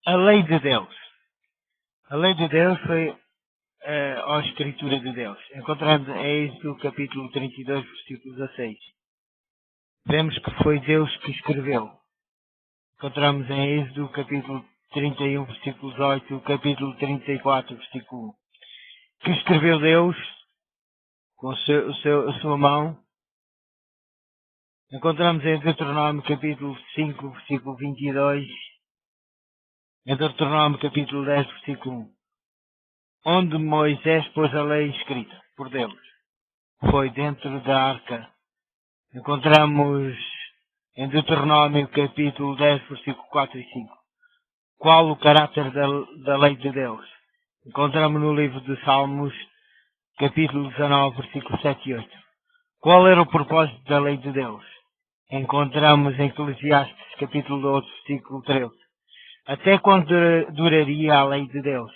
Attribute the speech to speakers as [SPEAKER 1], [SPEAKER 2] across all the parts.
[SPEAKER 1] A lei de Deus. A lei de Deus foi a escritura de Deus. Encontramos em Êxodo capítulo 32, versículo 16. Vemos que foi Deus que escreveu. Encontramos em Êxodo capítulo 31, versículo 18, capítulo 34, versículo 1. Que escreveu Deus com a sua mão. Encontramos em Deuteronômio capítulo 5, versículo 22. Em Deuteronômio capítulo 10, versículo 1. Onde Moisés pôs a lei escrita por Deus. Foi dentro da arca. Encontramos em Deuteronômio capítulo 10, versículo 4 e 5. Qual o caráter da lei de Deus? Encontramos no livro de Salmos, capítulo 19, versículo 7 e 8. Qual era o propósito da lei de Deus? Encontramos em Eclesiastes, capítulo 12, versículo 13. Até quando duraria a lei de Deus?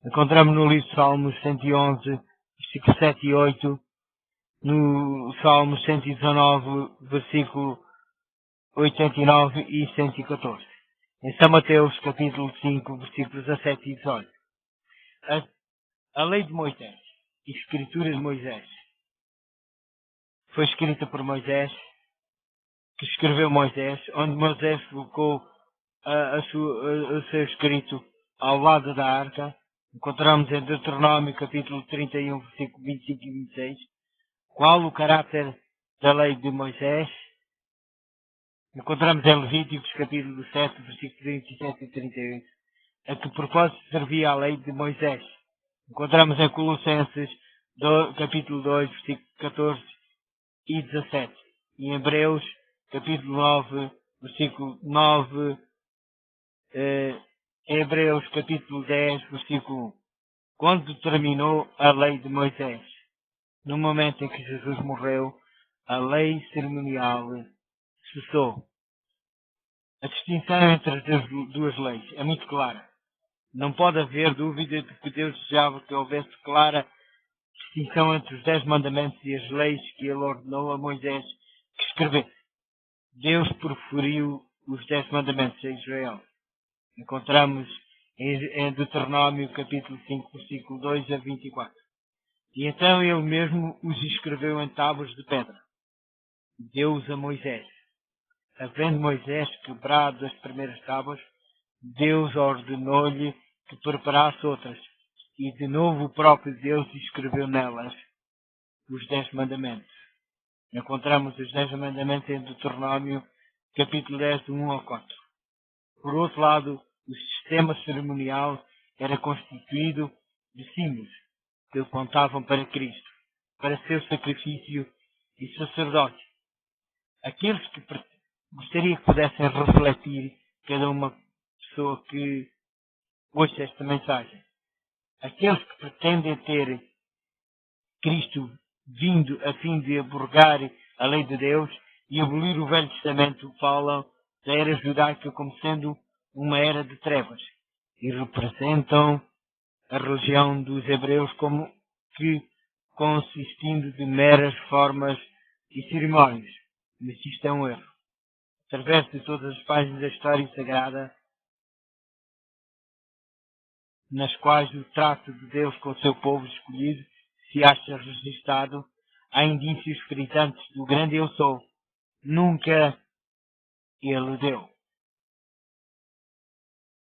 [SPEAKER 1] Encontramos no livro de Salmos 111, versículo 7 e 8. No Salmo 119, versículo 89 e 114. Em São Mateus, capítulo 5, versículos 17 e 18. A lei de Moisés, a escritura de Moisés, foi escrita por Moisés, que escreveu Moisés, onde Moisés colocou o seu escrito ao lado da arca. Encontramos em Deuteronômio, capítulo 31, versículo 25 e 26. Qual o caráter da lei de Moisés? Encontramos em Levíticos, capítulo 7, versículos 27 e 38. A que propósito servia a lei de Moisés? Encontramos em Colossenses, capítulo 2, versículo 14 e 17. E em Hebreus, capítulo 9, versículo 9. Em Hebreus, capítulo 10, versículo 1. Quando terminou a lei de Moisés? No momento em que Jesus morreu, a lei cerimonial cessou. A distinção entre as duas leis é muito clara. Não pode haver dúvida de que Deus desejava que houvesse clara distinção entre os 10 mandamentos e as leis que ele ordenou a Moisés que escrevesse. Deus preferiu os 10 mandamentos a Israel. Encontramos em Deuteronômio capítulo 5, versículo 2 a 24. E então ele mesmo os escreveu em tábuas de pedra. Deus a Moisés. Havendo Moisés quebrado as primeiras tábuas, Deus ordenou-lhe que preparasse outras. E de novo o próprio Deus escreveu nelas os 10 mandamentos. Encontramos os 10 mandamentos em Deuteronômio, capítulo 10, de 1 ao 4. Por outro lado, o sistema cerimonial era constituído de símbolos que apontavam para Cristo, para seu sacrifício e sacerdócio. Aqueles que gostaria que pudessem refletir cada uma pessoa que ouça esta mensagem. Aqueles que pretendem ter Cristo vindo a fim de abrogar a lei de Deus e abolir o Velho Testamento falam da era judaica como sendo uma era de trevas e representam a religião dos hebreus como que consistindo de meras formas e cerimónias. Mas isto é um erro. Através de todas as páginas da história sagrada, nas quais o trato de Deus com o seu povo escolhido se acha registado, há indícios frisantes do grande eu sou. Nunca ele deu.